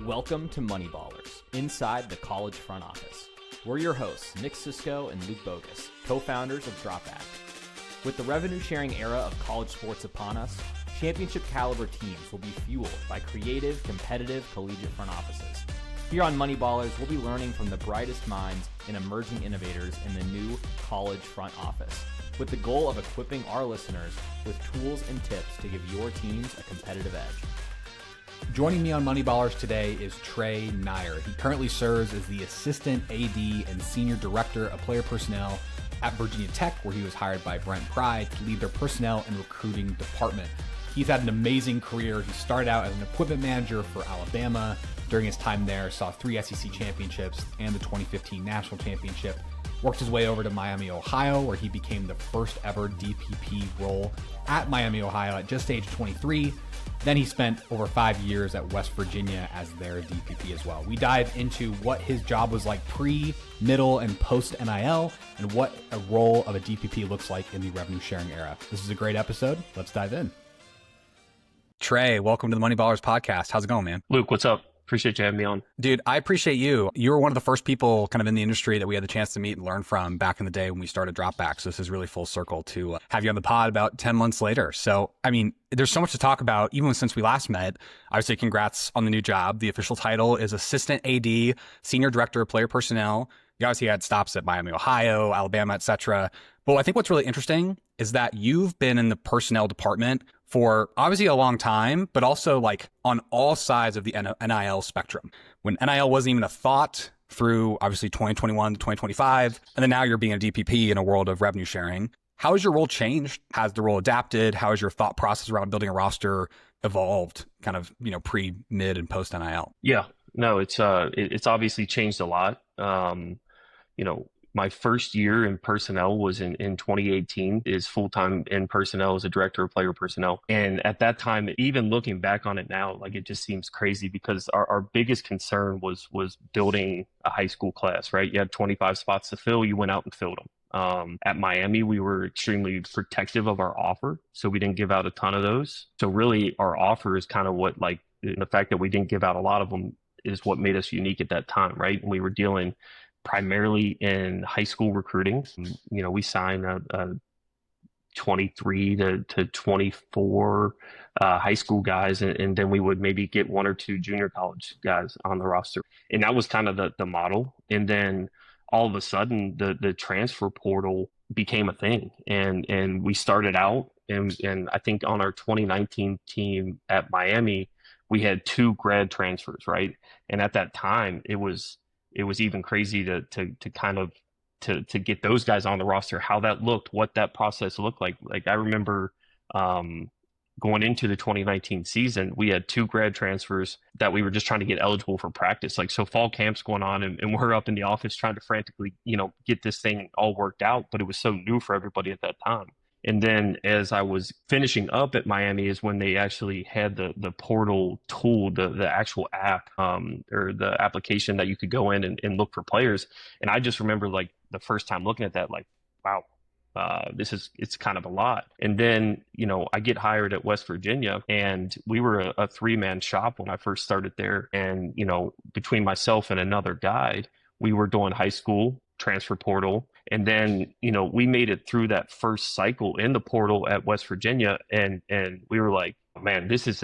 Welcome to Money Ballers, inside the college front office. We're your hosts, Nick Sisko and Luke Bogus, co-founders of Dropback. With the revenue-sharing era of college sports upon us, championship-caliber teams will be fueled by creative, competitive, collegiate front offices. Here on Money Ballers, we'll be learning from the brightest minds and emerging innovators in the new college front office, with the goal of equipping our listeners with tools and tips to give your teams a competitive edge. Joining me on Money Ballers today is Trey Neyer. He currently serves as the Assistant AD and Senior Director of Player Personnel at Virginia Tech, where he was hired by Brent Pry to lead their personnel and recruiting department. He's had an amazing career. He started out as an equipment manager for Alabama. During his time there, saw 3 SEC championships and the 2015 National Championship. Worked his way over to Miami, Ohio, where he became the first ever DPP role at Miami, Ohio at just age 23. Then he spent over 5 years at West Virginia as their DPP as well. We dive into what his job was like pre, middle, and post NIL, and what a role of a DPP looks like in the revenue sharing era. This is a great episode. Let's dive in. Trey, welcome to the Money Ballers podcast. How's it going, man? Luke, what's up? Appreciate you having me on. Dude, I appreciate you. You were one of the first people kind of in the industry that we had the chance to meet and learn from back in the day when we started Dropback. So this is really full circle to have you on the pod about 10 months later. So, I mean, there's so much to talk about, even since we last met. I would say congrats on the new job. The official title is Assistant AD, Senior Director of Player Personnel. You obviously had stops at Miami, Ohio, Alabama, etc. But I think what's really interesting is that you've been in the personnel department for obviously a long time, but also like on all sides of the NIL spectrum. When NIL wasn't even a thought through obviously 2021 to 2025, and then now you're being a DPP in a world of revenue sharing. How has your role changed? Has the role adapted? How has your thought process around building a roster evolved kind of, pre, mid, and post NIL? Yeah, no, it's obviously changed a lot. My first year in personnel was in 2018, is full-time in personnel as a director of player personnel. And at that time, even looking back on it now, like it just seems crazy because our biggest concern was building a high school class, right? You had 25 spots to fill, you went out and filled them. At Miami, we were extremely protective of our offer, so we didn't give out a ton of those. So really our offer is kind of what, like, the fact that we didn't give out a lot of them is what made us unique at that time, right? And we were dealing primarily in high school recruiting. We signed a 23 to 24 high school guys, and then we would maybe get 1 or 2 junior college guys on the roster. And that was kind of the model. And then all of a sudden, the transfer portal became a thing. And we started out, and I think on our 2019 team at Miami, we had 2 grad transfers, right? And at that time, it was even crazy to kind of to get those guys on the roster, how that looked, what that process looked like. Like I remember going into the 2019 season, we had 2 grad transfers that we were just trying to get eligible for practice. Like, so fall camp's going on and we're up in the office trying to frantically, get this thing all worked out, but it was so new for everybody at that time. And then as I was finishing up at Miami is when they actually had the portal tool, the actual app, or the application that you could go in and look for players. And I just remember, like, the first time looking at that, like, wow, it's kind of a lot. And then, I get hired at West Virginia, and we were a 3-man shop when I first started there. And, between myself and another guy, we were doing high school, transfer portal. And then, we made it through that first cycle in the portal at West Virginia. And we were like, man, this is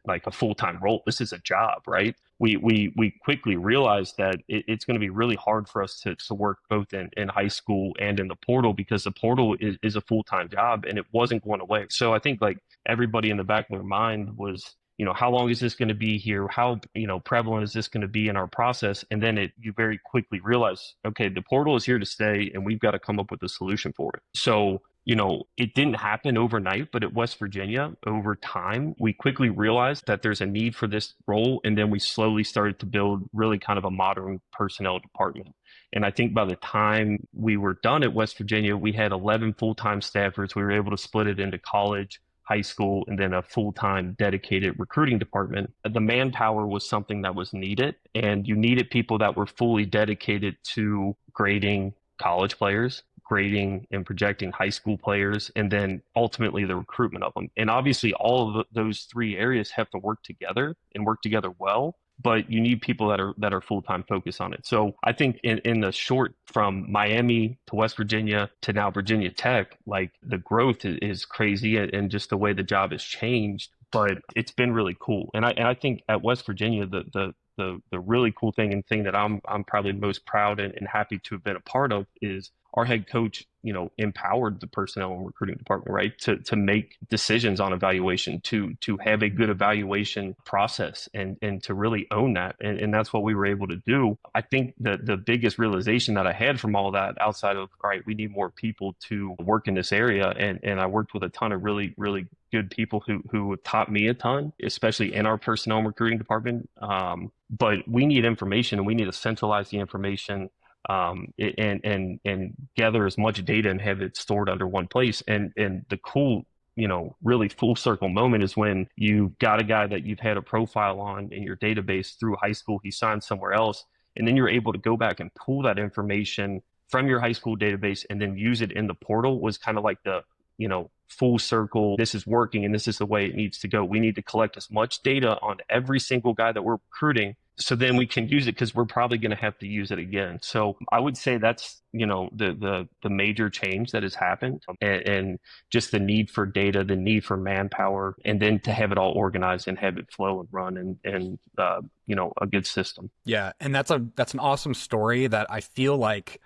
like a full-time role. This is a job, right? We quickly realized that it's going to be really hard for us to work both in high school and in the portal, because the portal is a full-time job and it wasn't going away. So I think, like, everybody in the back of their mind was, how long is this going to be here? How, prevalent is this going to be in our process? And then you very quickly realize, okay, the portal is here to stay and we've got to come up with a solution for it. So, it didn't happen overnight, but at West Virginia, over time, we quickly realized that there's a need for this role. And then we slowly started to build really kind of a modern personnel department. And I think by the time we were done at West Virginia, we had 11 full-time staffers. We were able to split it into college, high school, and then a full-time dedicated recruiting department. The manpower was something that was needed, and you needed people that were fully dedicated to grading college players, grading and projecting high school players, and then ultimately the recruitment of them. And obviously all of those 3 areas have to work together and work together well. but you need people that are full-time focused on it. So I think in the short, from Miami to West Virginia to now Virginia Tech, like the growth is crazy, and just the way the job has changed. But it's been really cool. And I think at West Virginia, the really cool thing, and thing that I'm probably most proud and happy to have been a part of, is our head coach, empowered the personnel and recruiting department, right, to make decisions on evaluation, to have a good evaluation process, and to really own that. And that's what we were able to do. I think that the biggest realization that I had from all that, outside of, all right, we need more people to work in this area. And I worked with a ton of really, really good people who taught me a ton, especially in our personnel and recruiting department. But we need information, and we need to centralize the information, and gather as much data and have it stored under one place. And the cool, really full circle moment is when you got a guy that you've had a profile on in your database through high school, he signed somewhere else, and then you're able to go back and pull that information from your high school database and then use it in the portal. Was kind of like the, full circle. This is working, and this is the way it needs to go. We need to collect as much data on every single guy that we're recruiting, so then we can use it, because we're probably going to have to use it again. So I would say that's, the major change that has happened, and just the need for data, the need for manpower, and then to have it all organized and have it flow and run, and a good system. Yeah, and that's an awesome story that I feel like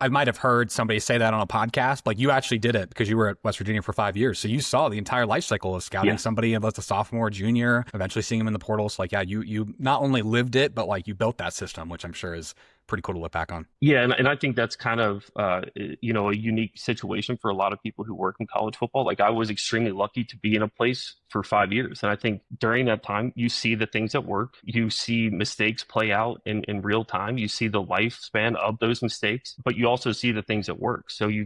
I might have heard somebody say that on a podcast. Like, you actually did it because you were at West Virginia for 5 years. So you saw the entire life cycle of scouting somebody as a sophomore, junior, eventually seeing them in the portal. So like, yeah, you not only lived it, but like you built that system, which I'm sure is pretty cool to look back on. Yeah, and I think that's kind of a unique situation for a lot of people who work in college football. Like, I was extremely lucky to be in a place for 5 years, and I think during that time, you see the things that work, you see mistakes play out in real time, you see the lifespan of those mistakes, but you also see the things that work. So you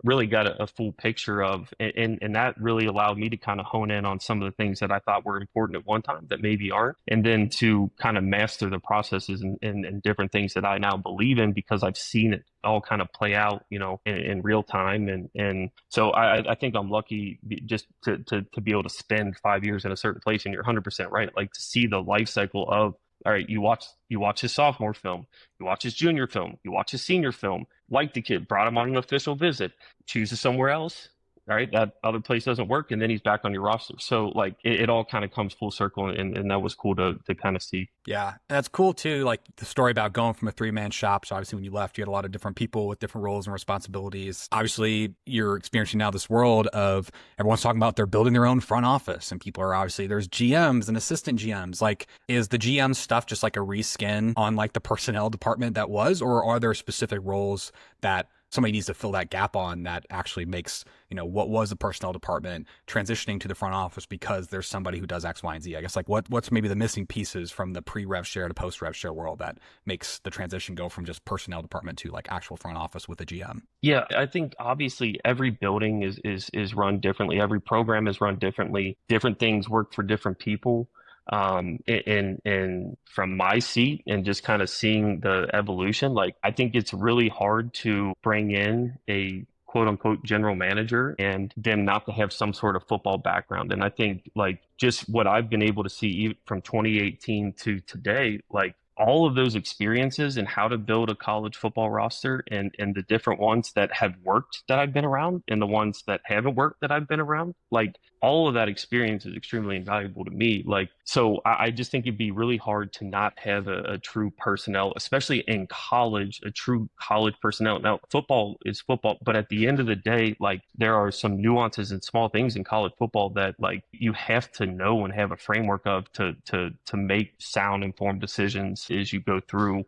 really got a full picture of, and that really allowed me to kind of hone in on some of the things that I thought were important at one time that maybe aren't, and then to kind of master the processes and different things that I now believe in, because I've seen it all kind of play out, in real time. And so I think I'm lucky just to be able to spend 5 years in a certain place. And you're 100% right. Like, to see the life cycle of, all right, you watch his sophomore film, you watch his junior film, you watch his senior film, like the kid, brought him on an official visit, chooses somewhere else, all right, that other place doesn't work, and then he's back on your roster. So like, it all kind of comes full circle, and that was cool to kind of see. Yeah, and that's cool too. Like the story about going from a 3-man shop. So obviously when you left, you had a lot of different people with different roles and responsibilities. Obviously you're experiencing now this world of everyone's talking about they're building their own front office, and people are obviously, there's GMs and assistant GMs. Like, is the GM stuff just like a reskin on like the personnel department that was, or are there specific roles that somebody needs to fill that gap on that actually makes, what was the personnel department transitioning to the front office because there's somebody who does X, Y, and Z? I guess like what's maybe the missing pieces from the pre-rev share to post-rev share world that makes the transition go from just personnel department to like actual front office with a GM? Yeah, I think obviously every building is run differently. Every program is run differently. Different things work for different people. And from my seat and just kind of seeing the evolution, like, I think it's really hard to bring in a quote unquote general manager and them not to have some sort of football background. And I think like just what I've been able to see from 2018 to today, like all of those experiences and how to build a college football roster, and the different ones that have worked that I've been around and the ones that haven't worked that I've been around, like all of that experience is extremely invaluable to me. Like, so I just think it'd be really hard to not have a true personnel, especially in college, a true college personnel. Now, football is football, but at the end of the day, like there are some nuances and small things in college football that like you have to know and have a framework of to make sound, informed decisions as you go through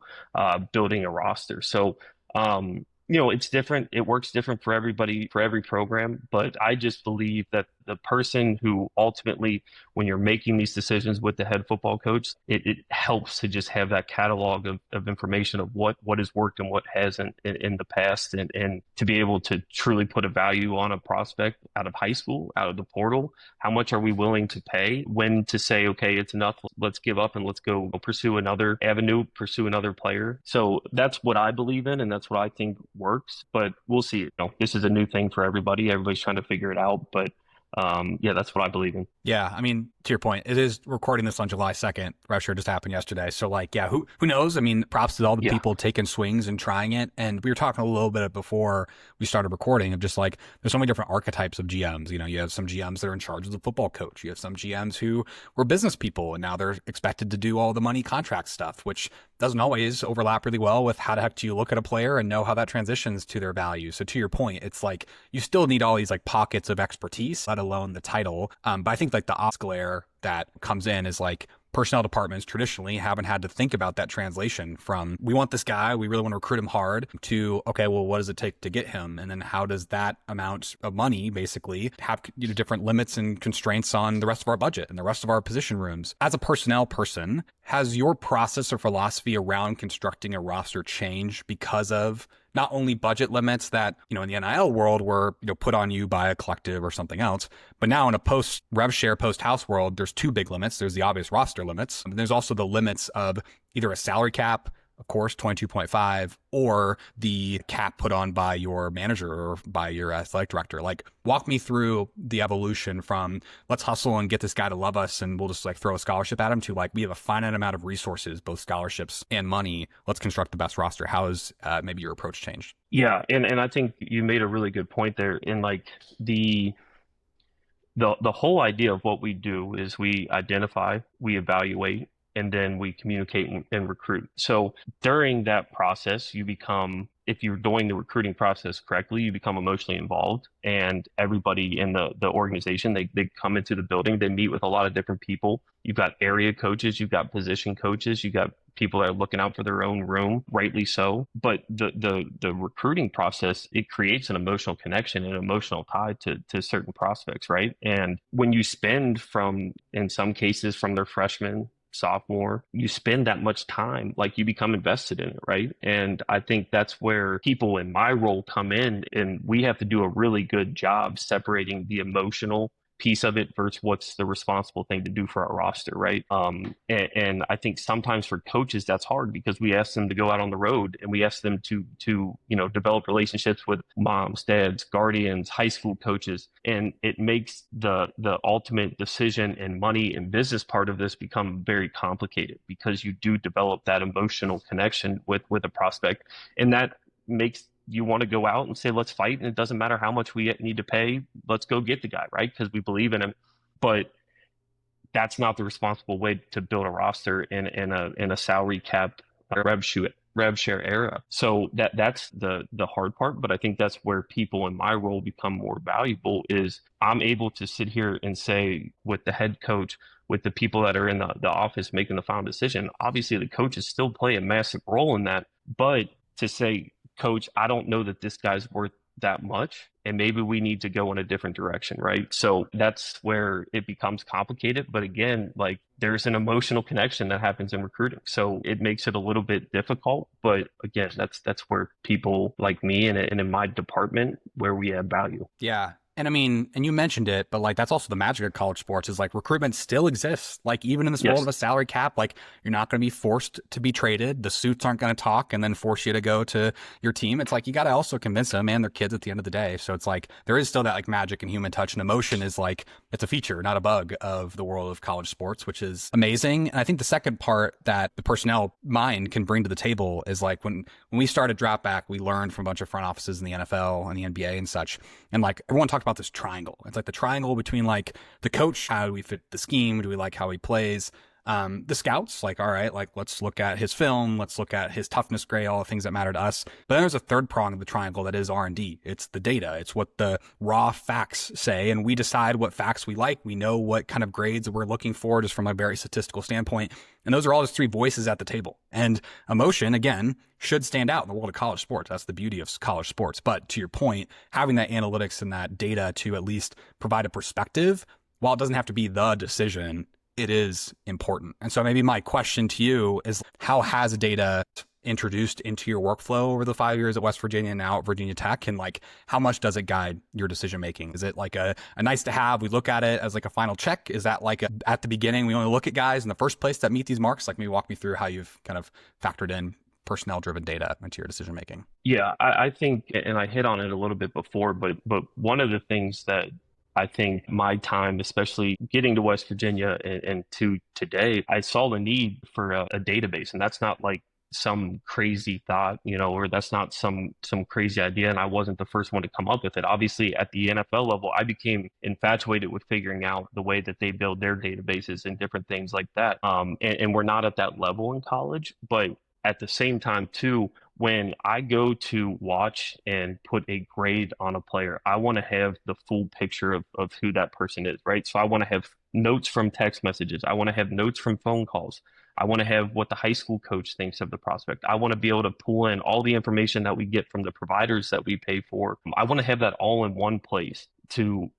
building a roster. So, it's different. It works different for everybody, for every program. But I just believe that the person who ultimately, when you're making these decisions with the head football coach, it helps to just have that catalog of information of what has worked and what hasn't in the past, and to be able to truly put a value on a prospect out of high school, out of the portal. How much are we willing to pay? When to say, okay, it's enough, let's give up and let's go pursue another avenue, pursue another player. So that's what I believe in, and that's what I think works. But we'll see. This is a new thing for everybody. Everybody's trying to figure it out. But Yeah, that's what I believe in. Yeah, I mean, to your point, it is recording this on July 2nd. Rev-share just happened yesterday. So like, yeah, who knows? I mean, props to all the Yeah. people taking swings and trying it. And we were talking a little bit before we started recording of just like, there's so many different archetypes of GMs. You know, you have some GMs that are in charge of the football coach. You have some GMs who were business people and now they're expected to do all the money contract stuff, which doesn't always overlap really well with how the heck do you look at a player and know how that transitions to their value. So to your point, it's like, you still need all these like pockets of expertise, let alone the title. But I think like the ops glare that comes in is like personnel departments traditionally haven't had to think about that translation from we want this guy, we really want to recruit him hard to, okay, well, what does it take to get him? And then how does that amount of money basically have different limits and constraints on the rest of our budget and the rest of our position rooms? As a personnel person, has your process or philosophy around constructing a roster changed because of not only budget limits that, in the NIL world were, put on you by a collective or something else, but now in a post rev share, post house world, there's two big limits. There's the obvious roster limits. And there's also the limits of either a salary cap, of course, 22.5, or the cap put on by your manager or by your athletic director. Like, walk me through the evolution from let's hustle and get this guy to love us and we'll just like throw a scholarship at him to like, we have a finite amount of resources, both scholarships and money. Let's construct the best roster. How has maybe your approach changed? Yeah, and I think you made a really good point there. In like the whole idea of what we do is we identify, we evaluate, and then we communicate and recruit. So during that process, you become, if you're doing the recruiting process correctly, you become emotionally involved, and everybody in the organization, they come into the building, they meet with a lot of different people. You've got area coaches, you've got position coaches, you've got people that are looking out for their own room, rightly so. But the recruiting process, it creates an emotional connection, an emotional tie to certain prospects, right? And when you spend from, in some cases, from their freshman, sophomore, you spend that much time, like you become invested in it, right? And I think that's where people in my role come in, and we have to do a really good job separating the emotional piece of it versus what's the responsible thing to do for our roster, right? And I think sometimes for coaches that's hard because we ask them to go out on the road and we ask them to develop relationships with moms, dads, guardians, high school coaches, and it makes the ultimate decision and money and business part of this become very complicated because you do develop that emotional connection with a prospect, and that makes you want to go out and say, let's fight. And it doesn't matter how much we need to pay. Let's go get the guy, right? Because we believe in him. But that's not the responsible way to build a roster in a salary cap rev share era. So that's the hard part. But I think that's where people in my role become more valuable is I'm able to sit here and say with the head coach, with the people that are in the office making the final decision, obviously the coaches still play a massive role in that. But to say, coach, I don't know that this guy's worth that much, and maybe we need to go in a different direction, right? So that's where it becomes complicated. But again, like there's an emotional connection that happens in recruiting. So it makes it a little bit difficult. But again, that's where people like me and in my department where we add value. Yeah. And I mean, and you mentioned it, but like that's also the magic of college sports is like recruitment still exists. Like even in this world of a salary cap, like you're not going to be forced to be traded. The suits aren't going to talk and then force you to go to your team. It's like you got to also convince them and their kids at the end of the day. So it's like there is still that like magic and human touch and emotion is like it's a feature, not a bug of the world of college sports, which is amazing. And I think the second part that the personnel mind can bring to the table is like when we started Drop Back, we learned from a bunch of front offices in the NFL and the NBA and such. And like everyone talked about this triangle. It's like the triangle between like the coach, how do we fit the scheme? Do we like how he plays? The scouts, like, all right, like let's look at his film, let's look at his toughness grade, all the things that matter to us. But then there's a third prong of the triangle that is R&D. It's the data. It's what the raw facts say. And we decide what facts we like. We know what kind of grades we're looking for just from a very statistical standpoint. And those are all just three voices at the table. And emotion, again, should stand out in the world of college sports. That's the beauty of college sports. But to your point, having that analytics and that data to at least provide a perspective, while it doesn't have to be the decision, it is important. And so maybe my question to you is, how has data introduced into your workflow over the 5 years at West Virginia and now at Virginia Tech? And like, how much does it guide your decision making? Is it like a nice to have, we look at it as like a final check? Is that like at the beginning, we only look at guys in the first place that meet these marks? Like maybe walk me through how you've kind of factored in personnel driven data into your decision making. Yeah, I think, and I hit on it a little bit before, but one of the things that I think my time, especially getting to West Virginia and to today, I saw the need for a database. And that's not like some crazy thought, or that's not some crazy idea. And I wasn't the first one to come up with it. Obviously, at the NFL level, I became infatuated with figuring out the way that they build their databases and different things like that. And we're not at that level in college, but at the same time, too, when I go to watch and put a grade on a player, I want to have the full picture of who that person is, right? So I want to have notes from text messages. I want to have notes from phone calls. I want to have what the high school coach thinks of the prospect. I want to be able to pull in all the information that we get from the providers that we pay for. I want to have that all in one place to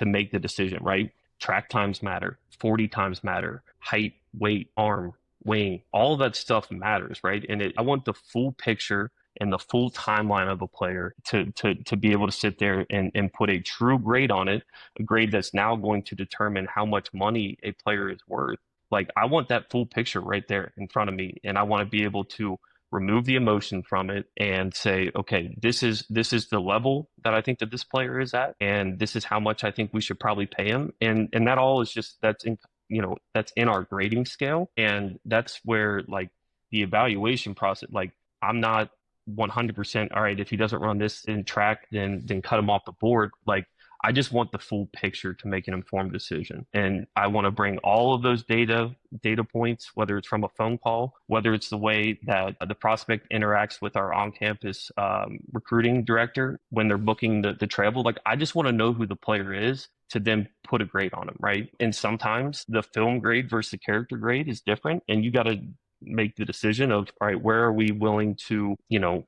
make the decision, right? Track times matter, 40 times matter, height, weight, arm, wing, all of that stuff matters, right? And I want the full picture and the full timeline of a player to be able to sit there and put a true grade on it, a grade that's now going to determine how much money a player is worth. Like, I want that full picture right there in front of me, and I want to be able to remove the emotion from it and say, okay, this is the level that I think that this player is at, and this is how much I think we should probably pay him. And that all is just that's in our grading scale. And that's where, like, the evaluation process, like, I'm not 100% all right, if he doesn't run this in track, then cut him off the board. Like, I just want the full picture to make an informed decision. And I want to bring all of those data points, whether it's from a phone call, whether it's the way that the prospect interacts with our on-campus recruiting director when they're booking the travel. Like, I just want to know who the player is to then put a grade on him, right? And sometimes the film grade versus the character grade is different, and you got to make the decision of, all right, where are we willing to,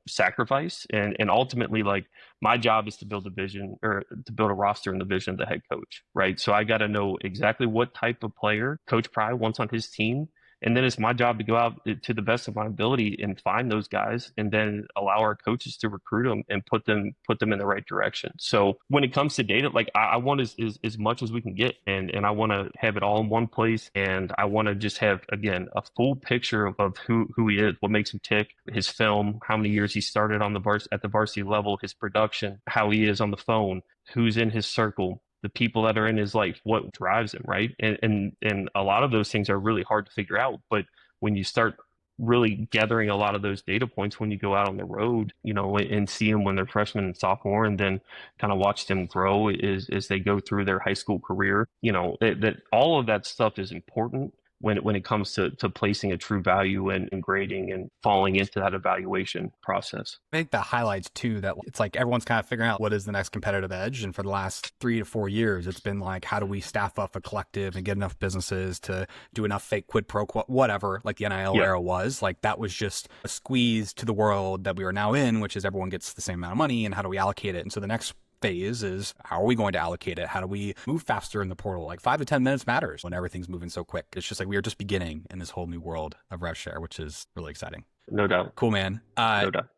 sacrifice? And ultimately, like, my job is to build a vision, or to build a roster in the vision of the head coach, right? So I got to know exactly what type of player Coach Pry wants on his team. And then it's my job to go out to the best of my ability and find those guys, and then allow our coaches to recruit them and put them in the right direction. So when it comes to data, like, I want as much as we can get, and I want to have it all in one place. And I want to just have, again, a full picture of who he is, what makes him tick, his film, how many years he started on at the varsity level, his production, how he is on the phone, who's in his circle, the people that are in his life, what drives him, right? And a lot of those things are really hard to figure out. But when you start really gathering a lot of those data points, when you go out on the road, and see them when they're freshmen and sophomore, and then kind of watch them grow as they go through their high school career, that all of that stuff is important when it comes to placing a true value and grading and falling into that evaluation process. I think the highlights too, that it's like everyone's kind of figuring out what is the next competitive edge. And for the last 3 to 4 years, it's been like, how do we staff up a collective and get enough businesses to do enough fake quid pro quo, whatever, like the NIL era was. Like, that was just a squeeze to the world that we are now in, which is everyone gets the same amount of money, and how do we allocate it? And so the next phase is, how are we going to allocate it? How do we move faster in the portal? Like, 5 to 10 minutes matters when everything's moving so quick. It's just like we are just beginning in this whole new world of rev-share, which is really exciting. No doubt. Cool, man. No doubt.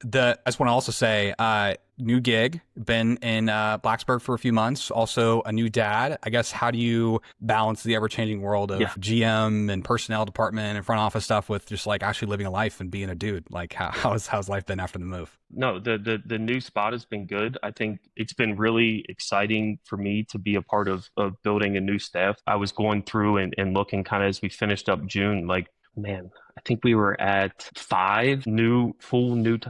I just want to also say, new gig, been in Blacksburg for a few months, also a new dad. I guess, how do you balance the ever-changing world of GM and personnel department and front office stuff with just, like, actually living a life and being a dude? Like, how's life been after the move? No, the new spot has been good. I think it's been really exciting for me to be a part of building a new staff. I was going through and looking kind of as we finished up June, like, man, I think we were at 5 full new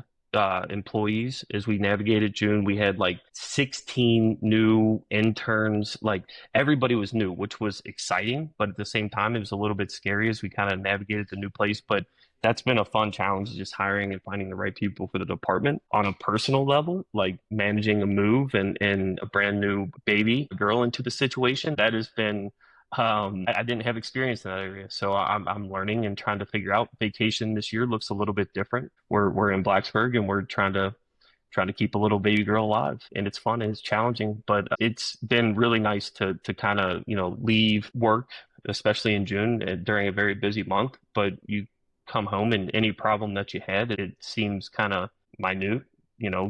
employees as we navigated June. We had like 16 new interns. Like, everybody was new, which was exciting, but at the same time, it was a little bit scary as we kind of navigated the new place. But that's been a fun challenge, just hiring and finding the right people for the department. On a personal level, like managing a move and a brand new baby girl into the situation, that has been I didn't have experience in that area, so I'm learning and trying to figure out. Vacation this year looks a little bit different. We're in Blacksburg, and we're trying to keep a little baby girl alive, and it's fun and it's challenging, but it's been really nice to kind of leave work, especially in June during a very busy month. But you come home, and any problem that you had, it seems kind of minute,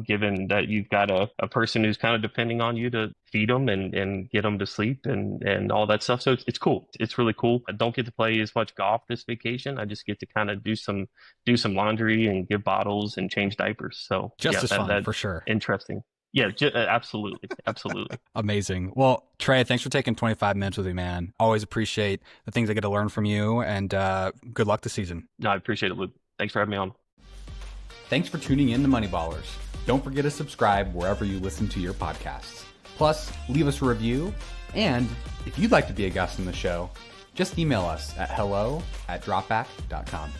given that you've got a person who's kind of depending on you to feed them and get them to sleep and all that stuff. So it's cool. It's really cool. I don't get to play as much golf this vacation. I just get to kind of do some laundry and give bottles and change diapers. So just as fun, for sure. Interesting. Yeah, absolutely. Absolutely. Amazing. Well, Trey, thanks for taking 25 minutes with me, man. Always appreciate the things I get to learn from you, and good luck this season. No, I appreciate it, Luke. Thanks for having me on. Thanks for tuning in to Moneyballers. Don't forget to subscribe wherever you listen to your podcasts. Plus, leave us a review, and if you'd like to be a guest on the show, just email us at hello@dropback.com.